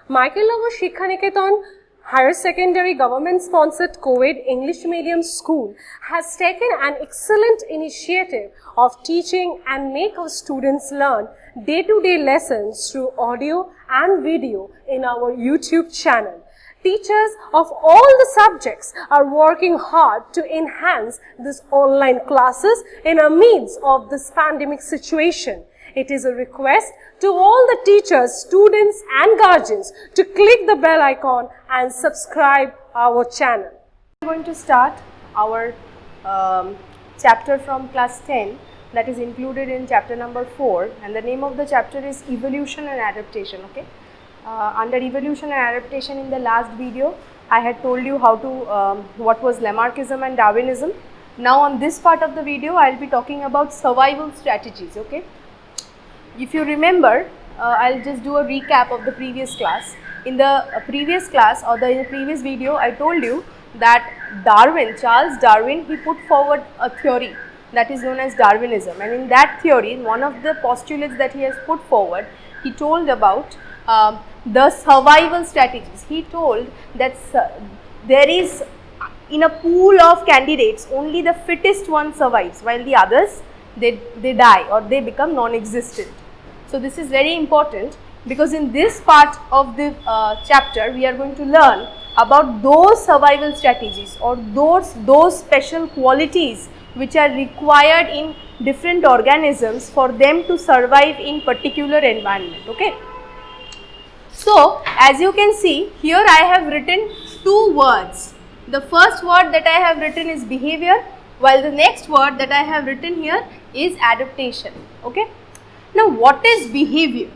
Michael Shikha Niketan Higher Secondary Government Sponsored Co-ed English Medium School has taken an excellent initiative of teaching and make our students learn day-to-day lessons through audio and video in our YouTube channel. Teachers of all the subjects are working hard to enhance these online classes in the midst of this pandemic situation. It is a request to all the teachers, students and guardians to click the bell icon and subscribe our channel. We are going to start our chapter from class 10, that is included in chapter number 4, and the name of the chapter is Evolution and Adaptation. Okay. Under evolution and adaptation, in the last video I had told you how to what was Lamarckism and Darwinism. Now on this part of the video I will be talking about survival strategies. Okay. If you remember, I'll just do a recap of the previous class. In the previous class or in the previous video, I told you that Charles Darwin, he put forward a theory that is known as Darwinism, and in that theory, one of the postulates that he has put forward, he told about the survival strategies. He told that there is, in a pool of candidates, only the fittest one survives, while the others they die or they become non-existent. So this is very important, because in this part of the chapter we are going to learn about those survival strategies or those special qualities which are required in different organisms for them to survive in particular environment. Okay. So as you can see here, I have written two words. The first word that I have written is behavior, while the next word that I have written here is adaptation. Okay. Now what is behavior?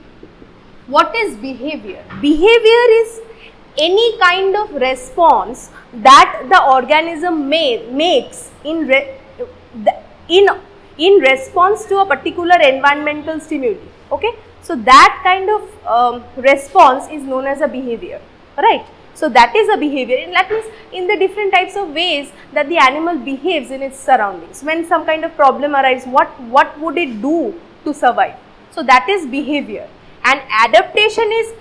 What is behavior? Behavior is any kind of response that the organism makes in response to a particular environmental stimuli. Okay. So that kind of response is known as a behavior, right? So that is a behavior, and that means in the different types of ways that the animal behaves in its surroundings. When some kind of problem arrives, what would it do to survive? So that is behavior. And adaptation is,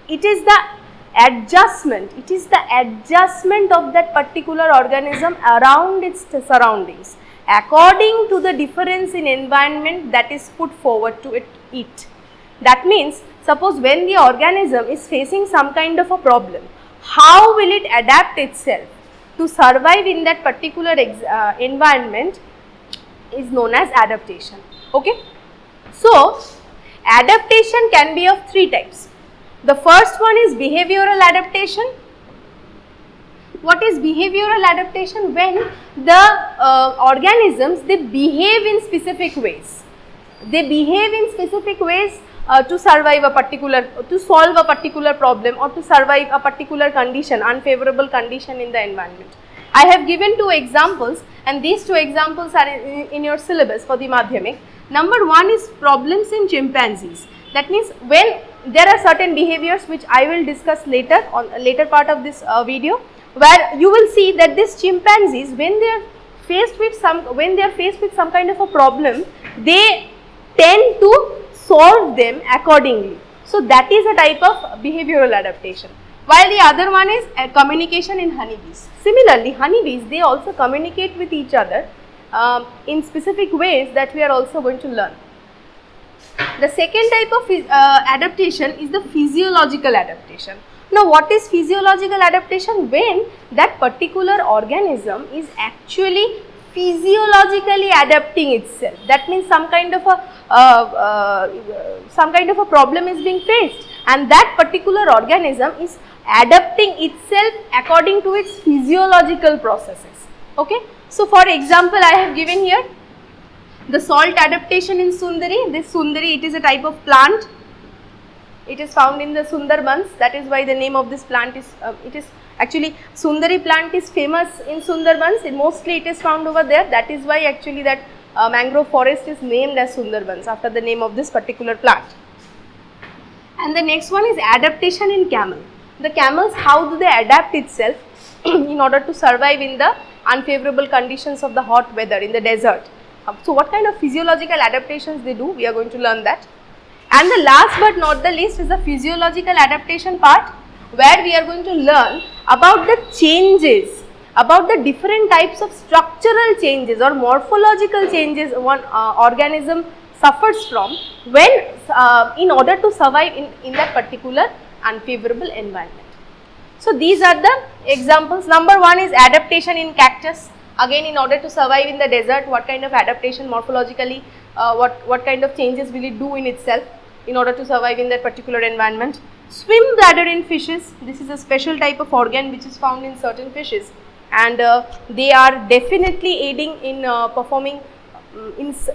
it is the adjustment of that particular organism around its surroundings according to the difference in environment that is put forward to it. That means, suppose when the organism is facing some kind of a problem, how will it adapt itself to survive in that particular environment is known as adaptation. Okay. So adaptation can be of three types. The first one is behavioral adaptation. What is behavioral adaptation? When the organisms, they behave in specific ways. They behave in specific ways to survive a particular, to solve a particular problem, or to survive a particular condition, unfavorable condition in the environment. I have given two examples, and these two examples are in your syllabus for the Madhyamik. Number one is problems in chimpanzees. That means when there are certain behaviors which I will discuss later on a later part of this video, where you will see that these chimpanzees, when they are faced with some kind of a problem, they tend to solve them accordingly. So that is a type of behavioral adaptation. While the other one is communication in honeybees. Similarly, honeybees, they also communicate with each other in specific ways that we are also going to learn. The second type of adaptation is the physiological adaptation. Now what is physiological adaptation? When that particular organism is actually physiologically adapting itself. That means some kind of a problem is being faced, and that particular organism is adapting itself according to its physiological processes. Okay. So for example, I have given here the salt adaptation in Sundari. This Sundari, it is a type of plant. It is found in the Sundarbans. That is why the name of this plant is, it is actually Sundari plant is famous in Sundarbans. Mostly it is found over there. That is why actually that mangrove forest is named as Sundarbans, after the name of this particular plant. And the next one is adaptation in camel. The camels, how do they adapt itself in order to survive in the unfavorable conditions of the hot weather in the desert? So what kind of physiological adaptations they do, we are going to learn that. And the last but not the least is the physiological adaptation part, where we are going to learn about the changes, about the different types of structural changes or morphological changes one organism suffers from when in order to survive in that particular unfavorable environment. So these are the examples. Number one is adaptation in cactus. Again, in order to survive in the desert, what kind of adaptation morphologically, what kind of changes will it do in itself in order to survive in that particular environment. Swim bladder in fishes. This is a special type of organ which is found in certain fishes, and they are definitely aiding in performing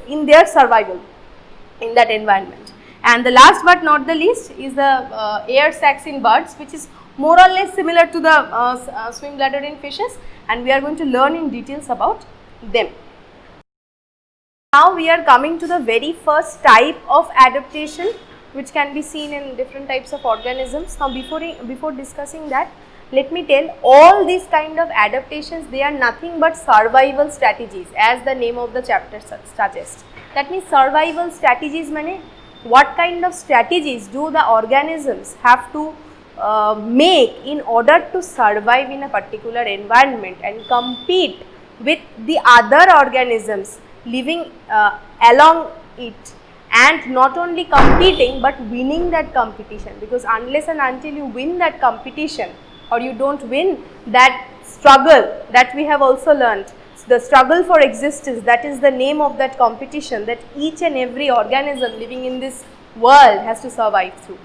in their survival in that environment. And the last but not the least is the air sacs in birds, which is more or less similar to the swim bladder in fishes, and we are going to learn in details about them. Now we are coming to the very first type of adaptation which can be seen in different types of organisms. Now before discussing that, let me tell, all these kind of adaptations, they are nothing but survival strategies, as the name of the chapter suggests. That means survival strategies mean what kind of strategies do the organisms have to make in order to survive in a particular environment and compete with the other organisms living along it, and not only competing but winning that competition, because unless and until you win that competition or you don't win that struggle that we have also learned, the struggle for existence, that is the name of that competition that each and every organism living in this world has to survive through.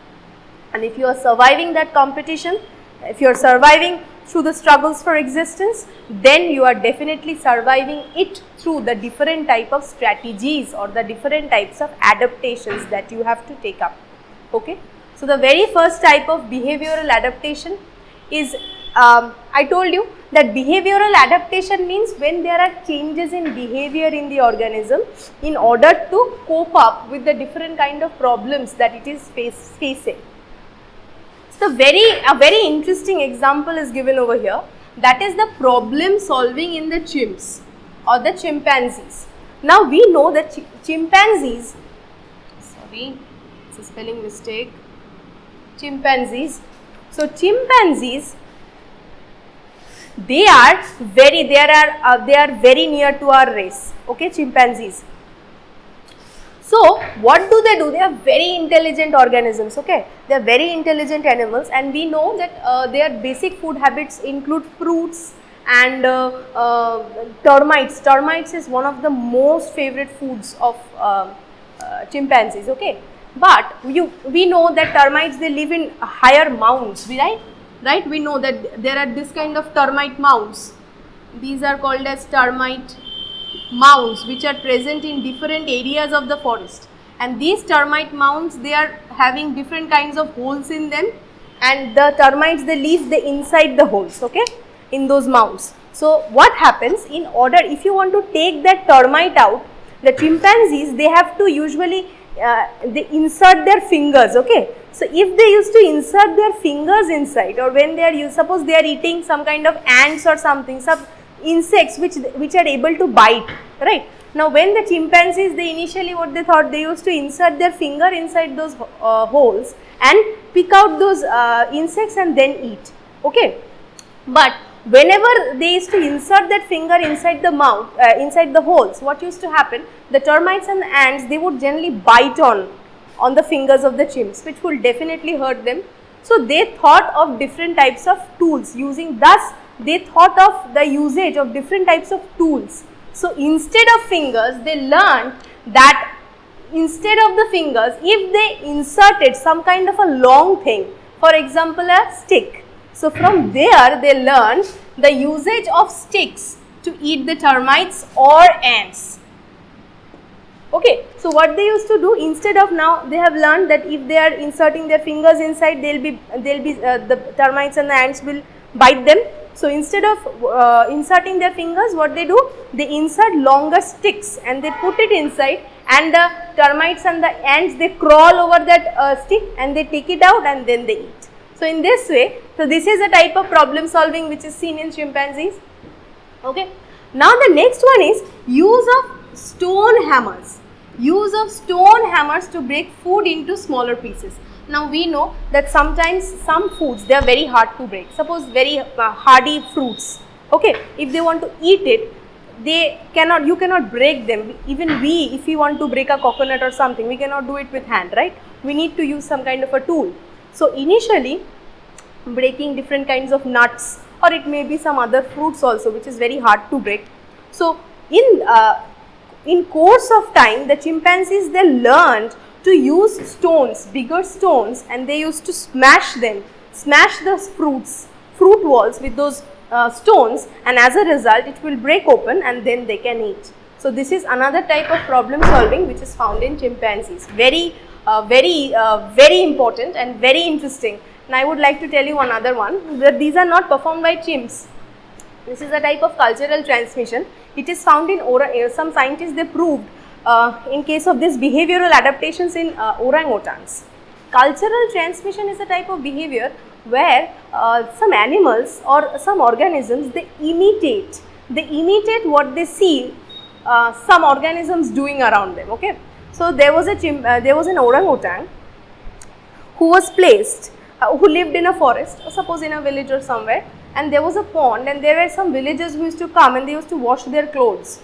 And if you are surviving that competition, if you are surviving through the struggles for existence, then you are definitely surviving it through the different type of strategies or the different types of adaptations that you have to take up. Okay. So the very first type of behavioral adaptation is, I told you that behavioral adaptation means when there are changes in behavior in the organism in order to cope up with the different kind of problems that it is facing. So a very interesting example is given over here, that is the problem solving in the chimps or the chimpanzees. Now we know that chimpanzees, sorry, it's a spelling mistake, chimpanzees. So chimpanzees, they are very near to our race, okay, chimpanzees. So what do? They are very intelligent organisms, okay, they are very intelligent animals, and we know that their basic food habits include fruits and termites. Termites is one of the most favorite foods of chimpanzees, okay. But we know that termites, they live in higher mounds, right? We know that there are this kind of termite mounds. These are called as termite mounds, which are present in different areas of the forest. And these termite mounds, they are having different kinds of holes in them, and the termites, they live inside the holes, okay, in those mounds. So what happens, in order, if you want to take that termite out, the chimpanzees, they have to usually they insert their fingers, okay. So if they used to insert their fingers inside, or when they are suppose they are eating some kind of ants or something, some insects which are able to bite, right. Now when the chimpanzees, they initially what they thought, they used to insert their finger inside those holes and pick out those insects and then eat, okay. But whenever they used to insert that finger inside the mouth, inside the holes, what used to happen, the termites and the ants, they would generally bite on the fingers of the chimps, which will definitely hurt them. So they thought of different types of tools, they thought of the usage of different types of tools. So instead of fingers, they learned that instead of the fingers, if they inserted some kind of a long thing, for example a stick, so from there they learned the usage of sticks to eat the termites or ants. Okay, so what they used to do, instead of, now they have learned that if they are inserting their fingers inside, the termites and the ants will bite them. So instead of inserting their fingers, what they do, they insert longer sticks and they put it inside, and the termites and the ants, they crawl over that stick and they take it out and then they eat. So in this way, so this is a type of problem solving which is seen in chimpanzees. Okay. Now the next one is use of stone hammers. use of stone hammers to break food into smaller pieces. Now we know that sometimes some foods, they are very hard to break. Suppose very hardy fruits, okay, if they want to eat it, you cannot break them. Even we, if we want to break a coconut or something, we cannot do it with hand, right? We need to use some kind of a tool. So initially, breaking different kinds of nuts, or it may be some other fruits also, which is very hard to break. So in course of time, the chimpanzees, they learned to use stones, bigger stones, and they used to smash the fruit walls with those stones, and as a result it will break open and then they can eat. So this is another type of problem solving which is found in chimpanzees. Very important and very interesting. And I would like to tell you another one, that these are not performed by chimps. This is a type of cultural transmission. It is found in some scientists, they proved in case of this behavioral adaptations in orangutans. Cultural transmission is a type of behavior where some animals or some organisms, they imitate what they see some organisms doing around them. Okay, so there was an orangutan who was placed, who lived in a forest, or suppose in a village or somewhere, and there was a pond, and there were some villagers who used to come and they used to wash their clothes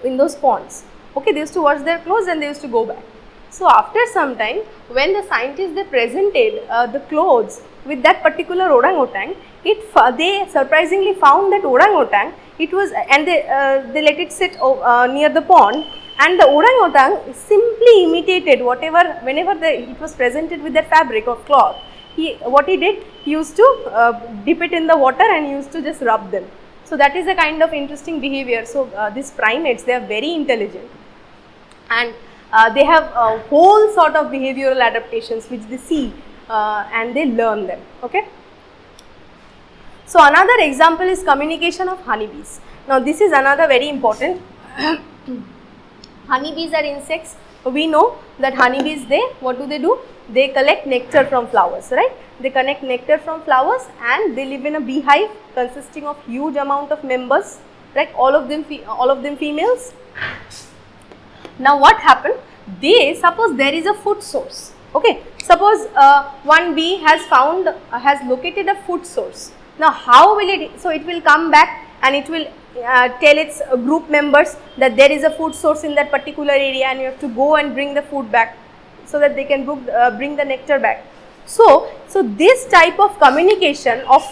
in those ponds. Okay, they used to wash their clothes and they used to go back. So after some time, when the scientists, they presented the clothes with that particular orangutan, they surprisingly found that orangutan, it was, and they let it sit near the pond, and the orangutan simply imitated whenever it was presented with that fabric or cloth. What he did, he used to dip it in the water and used to just rub them. So that is a kind of interesting behavior. So these primates, they are very intelligent, and they have a whole sort of behavioral adaptations which they see and they learn them. Okay. So another example is communication of honeybees. Now this is another very important. Honeybees are insects. We know that honeybees, what do? They collect nectar from flowers, right? They collect nectar from flowers and they live in a beehive consisting of huge amount of members, right? All of them females. Now what happened? Suppose there is a food source. Okay, suppose one bee has located a food source. Now how will it? So it will come back and it will tell its group members that there is a food source in that particular area, and you have to go and bring the food back, so that they can bring the nectar back. So this type of communication of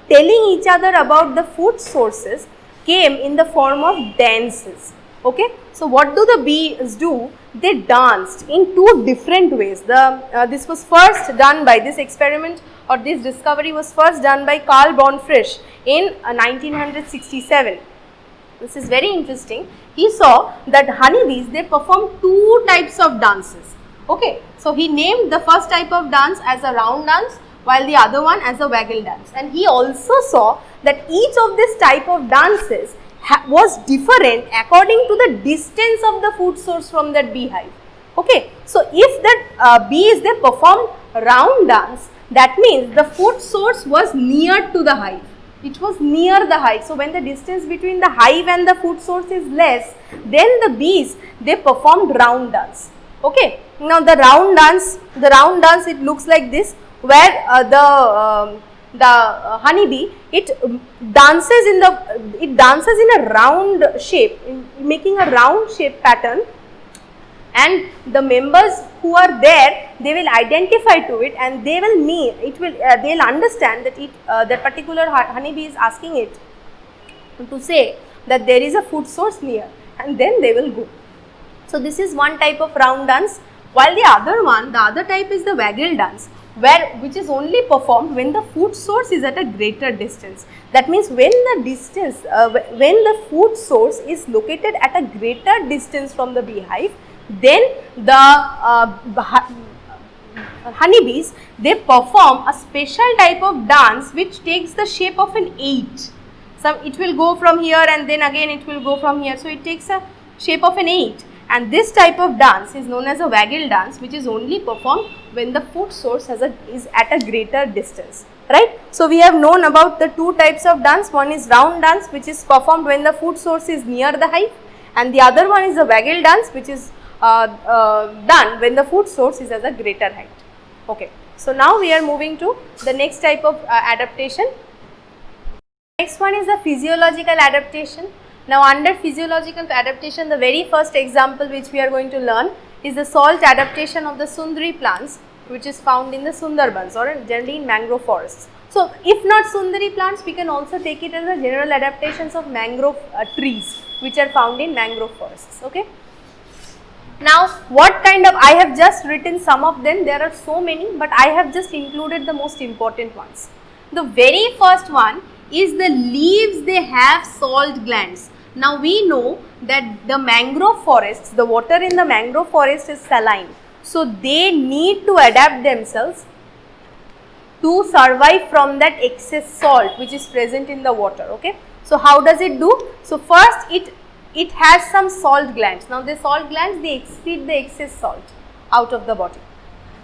telling each other about the food sources came in the form of dances. Okay, so what do the bees do? They danced in two different ways. This was first done by this experiment, or this discovery was first done by Carl Bonfrisch in 1967. This is very interesting. He saw that honeybees, they perform two types of dances. Okay, so he named the first type of dance as a round dance, while the other one as a waggle dance. And he also saw that each of this type of dances was different according to the distance of the food source from that beehive. Okay, so if that bees, they performed round dance, that means the food source was near to the hive. It was near the hive. So when the distance between the hive and the food source is less, then the bees, they performed round dance. Okay, now the round dance, it looks like this, where the honeybee, it dances in a round shape, making a round shape pattern, and the members who are there, they will identify to it, and they will understand that that particular honeybee is asking it to say that there is a food source near, and then they will go. So this is one type of round dance, while the other type is the waggle dance, which is only performed when the food source is at a greater distance. That means when the food source is located at a greater distance from the beehive, then the honeybees, they perform a special type of dance which takes the shape of an 8. So it will go from here and then again it will go from here. So it takes a shape of an 8. And this type of dance is known as a waggle dance, which is only performed when the food source is at a greater distance, right? So we have known about the two types of dance. One is round dance, which is performed when the food source is near the hive, and the other one is a waggle dance, which is done when the food source is at a greater height. Okay. So now we are moving to the next type of adaptation. Next one is the physiological adaptation. Now under physiological adaptation, the very first example which we are going to learn is the salt adaptation of the Sundari plants, which is found in the Sundarbans or generally in mangrove forests. So if not Sundari plants, we can also take it as the general adaptations of mangrove trees which are found in mangrove forests. Okay. Now what kind of, I have just written some of them, there are so many, but I have just included the most important ones. The very first one is the leaves, they have salt glands. Now we know that the mangrove forests, the water in the mangrove forest is saline. So they need to adapt themselves to survive from that excess salt which is present in the water. Okay. So how does it do? So first it has some salt glands. Now the salt glands, they excrete the excess salt out of the body.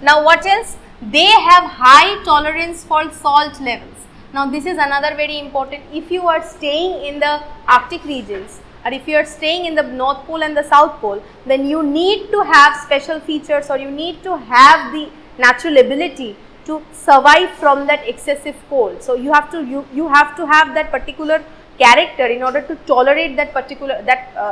Now what else? They have high tolerance for salt levels. Now this is another very important. If you are staying in the Arctic regions or if you are staying in the North Pole and the South Pole, then you need to have special features or you need to have the natural ability to survive from that excessive cold. So you have to have that particular character in order to tolerate that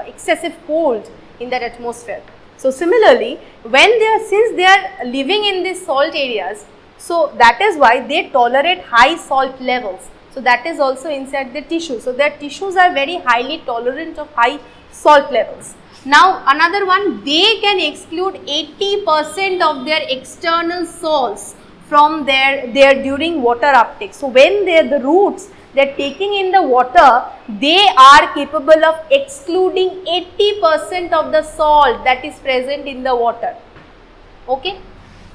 excessive cold in that atmosphere. So similarly, since they are living in these salt areas, so that is why they tolerate high salt levels. So that is also inside the tissue. So their tissues are very highly tolerant of high salt levels. Now another one, they can exclude 80% of their external salts from their during water uptake. So when the roots, they are taking in the water, they are capable of excluding 80% of the salt that is present in the water. Okay.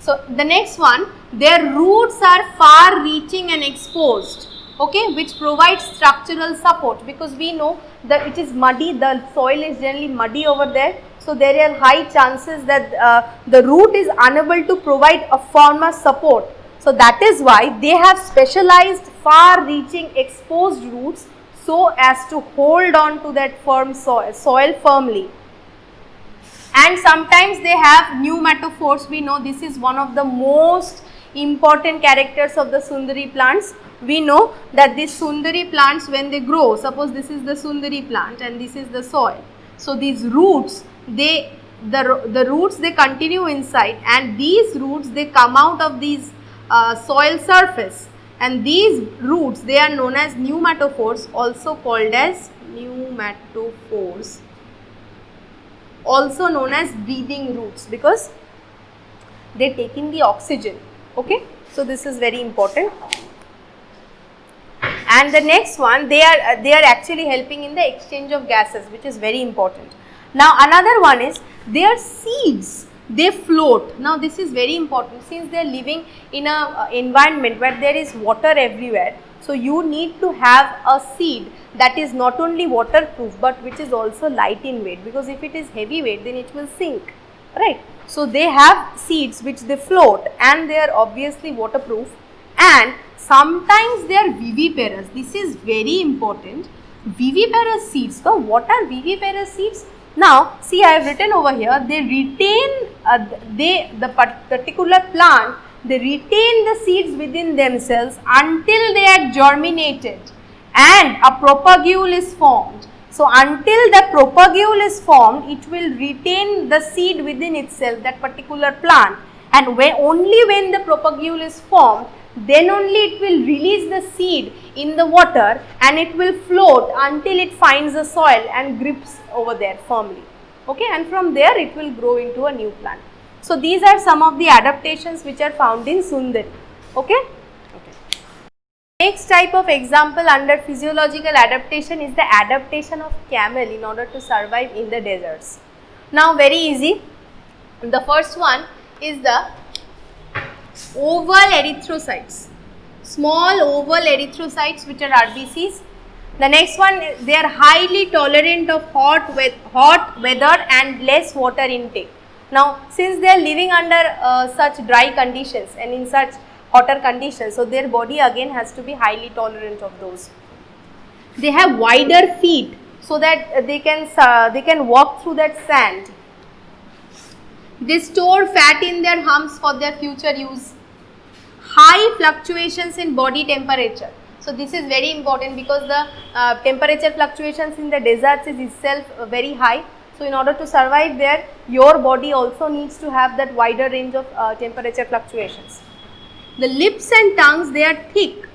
So the next one, their roots are far reaching and exposed, okay, which provides structural support, because we know that it is muddy, the soil is generally muddy over there. So there are high chances that the root is unable to provide a form of support. So that is why they have specialized far reaching exposed roots so as to hold on to that firm soil firmly. And sometimes they have pneumatophores. We know this is one of the most important characters of the Sundari plants. We know that these Sundari plants, when they grow, suppose this is the Sundari plant and this is the soil. So these roots, the roots, they continue inside, and these roots, they come out of these soil surface, and these roots, they are known as pneumatophores, also called as pneumatophores, also known as breathing roots, because they take in the oxygen. Okay, so this is very important. And the next one, they are actually helping in the exchange of gases, which is very important. Now another one is their seeds, they float. Now this is very important, since they are living in a environment where there is water everywhere. So you need to have a seed that is not only waterproof but which is also light in weight, because if it is heavy weight then it will sink, right? So they have seeds which they float and they are obviously waterproof, and sometimes they are viviparous. This is very important. Viviparous seeds. So what are viviparous seeds? Now see, I have written over here, they retain the particular plant, they retain the seeds within themselves until they are germinated and a propagule is formed. So until the propagule is formed, it will retain the seed within itself, that particular plant, and only when the propagule is formed, then only it will release the seed in the water and it will float until it finds the soil and grips over there firmly. Okay, and from there it will grow into a new plant. So these are some of the adaptations which are found in Sundari. Okay. Next type of example under physiological adaptation is the adaptation of camel in order to survive in the deserts. Now very easy. The first one is the oval erythrocytes, small oval erythrocytes which are RBCs. The next one, they are highly tolerant of hot weather and less water intake. Now since they are living under such dry conditions and in such hotter conditions, so their body again has to be highly tolerant of those. They have wider feet so that they can walk through that sand. They store fat in their humps for their future use. High fluctuations in body temperature. So this is very important because the temperature fluctuations in the deserts is itself very high. So in order to survive there, your body also needs to have that wider range of temperature fluctuations. The lips and tongues, they are thick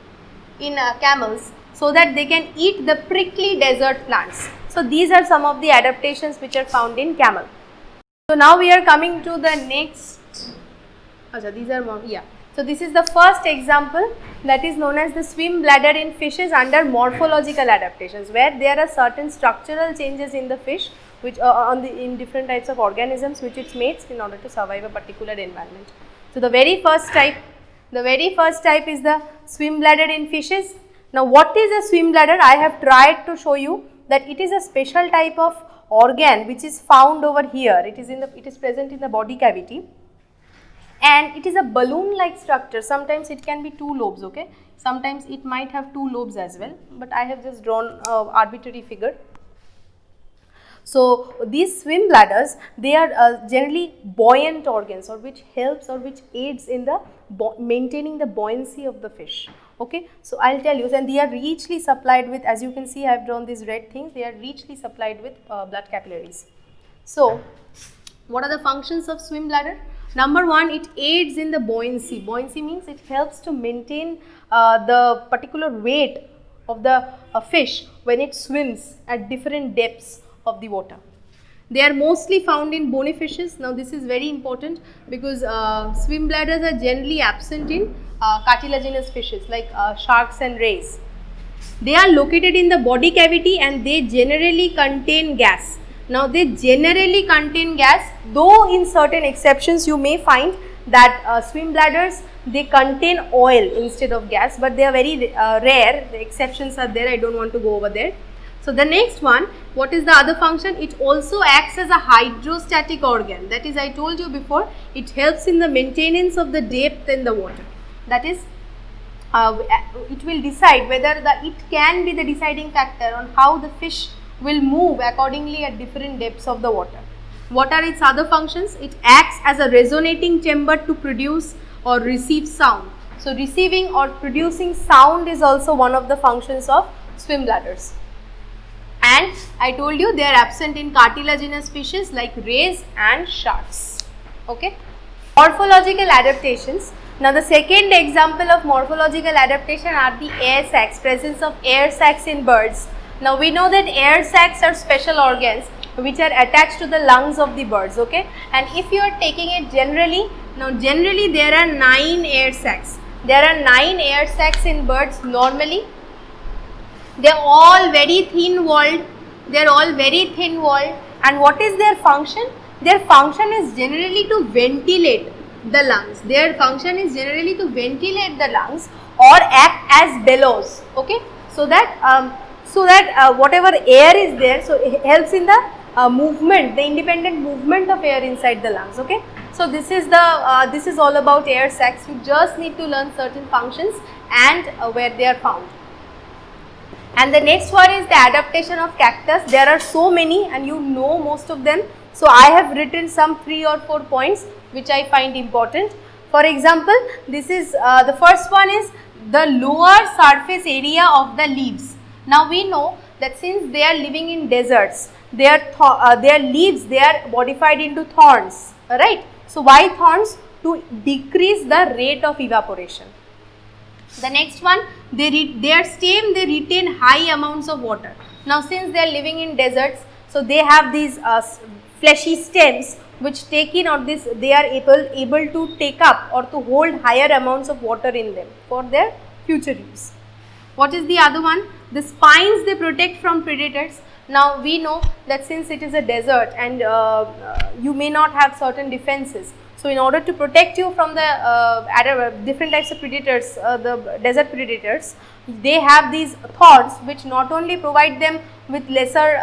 in camels so that they can eat the prickly desert plants. So these are some of the adaptations which are found in camel. So now we are coming to the next. These are more, yeah. So this is the first example, that is known as the swim bladder in fishes under morphological adaptations, where there are certain structural changes in the fish which in different types of organisms which it makes in order to survive a particular environment. So the very first type is the swim bladder in fishes. Now what is a swim bladder? I have tried to show you that it is a special type of organ which is found over here. It is present in the body cavity. And it is a balloon like structure. Sometimes it can be 2 lobes, okay. Sometimes it might have 2 lobes as well, but I have just drawn an arbitrary figure. So these swim bladders, they are generally buoyant organs, or which helps or which aids in the maintaining the buoyancy of the fish, okay. So I will tell you, and they are richly supplied with, as you can see I have drawn these red things, they are richly supplied with blood capillaries. So what are the functions of swim bladder? Number 1, it aids in the buoyancy. Buoyancy means it helps to maintain the particular weight of the fish when it swims at different depths of the water. They are mostly found in bony fishes. Now this is very important because swim bladders are generally absent in cartilaginous fishes like sharks and rays. They are located in the body cavity and they generally contain gas. Now they generally contain gas, though in certain exceptions you may find that swim bladders, they contain oil instead of gas, but they are very rare. The exceptions are there, I don't want to go over there. So the next one, what is the other function? It also acts as a hydrostatic organ. That is, I told you before, it helps in the maintenance of the depth in the water. That is, it will decide whether it can be the deciding factor on how the fish will move accordingly at different depths of the water. What are its other functions? It acts as a resonating chamber to produce or receive sound. So receiving or producing sound is also one of the functions of swim bladders. And I told you they are absent in cartilaginous fishes like rays and sharks. Okay. Morphological adaptations. Now the second example of morphological adaptation are the air sacs, presence of air sacs in birds. Now we know that air sacs are special organs which are attached to the lungs of the birds, okay. And if you are taking it generally, now generally there are 9 air sacs. There are 9 air sacs in birds normally. They are all very thin walled. And what is their function? Their function is generally to ventilate the lungs. Or act as bellows, okay. So that whatever air is there, so it helps in the movement, the independent movement of air inside the lungs, okay. So this is all about air sacs. You just need to learn certain functions and where they are found. And the next one is the adaptation of cactus. There are so many and you know most of them. So I have written some 3 or 4 points which I find important. For example, this is the first one is the lower surface area of the leaves. Now we know that since they are living in deserts, their leaves, they are modified into thorns, right. So why thorns? To decrease the rate of evaporation. The next one, their stem, they retain high amounts of water. Now since they are living in deserts, so they have these fleshy stems which take in, or they are able to take up or to hold higher amounts of water in them for their future use. What is the other one? The spines, they protect from predators. Now we know that since it is a desert and you may not have certain defenses. So in order to protect you from the different types of predators, the desert predators, they have these thorns which not only provide them with lesser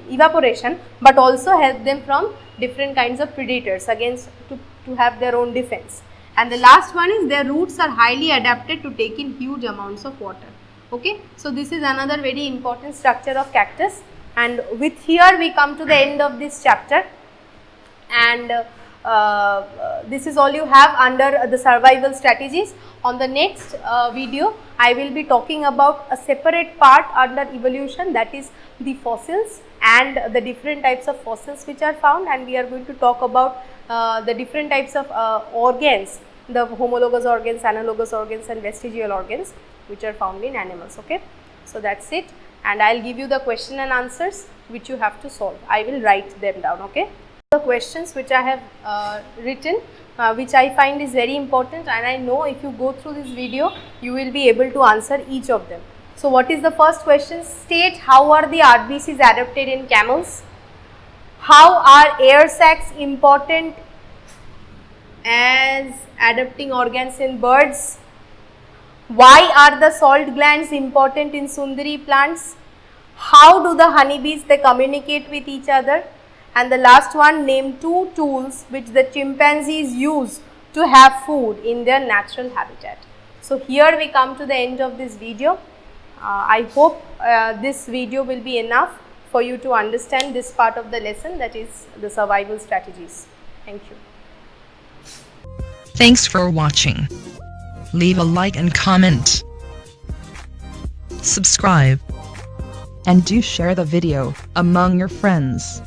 evaporation, but also help them from different kinds of predators against to have their own defense. And the last one is their roots are highly adapted to take in huge amounts of water. Okay, so this is another very important structure of cactus, and with here we come to the end of this chapter. and this is all you have under the survival strategies. On the next video, I will be talking about a separate part under evolution, that is the fossils and the different types of fossils which are found, and we are going to talk about the different types of organs, the homologous organs, analogous organs and vestigial organs which are found in animals. Okay, so that's it, and I'll give you the question and answers which you have to solve. I will write them down. Okay, the questions which I have written, which I find is very important, and I know if you go through this video you will be able to answer each of them. So what is the first question? State how are the RBCs adapted in camels? How are air sacs important as adapting organs in birds? Why are the salt glands important in Sundari plants? How do the honeybees they communicate with each other? And the last one, name 2 tools which the chimpanzees use to have food in their natural habitat. So here we come to the end of this video. I hope this video will be enough for you to understand this part of the lesson, that is the survival strategies. Thank you. Thanks for watching. Leave a like and comment. Subscribe. And do share the video among your friends.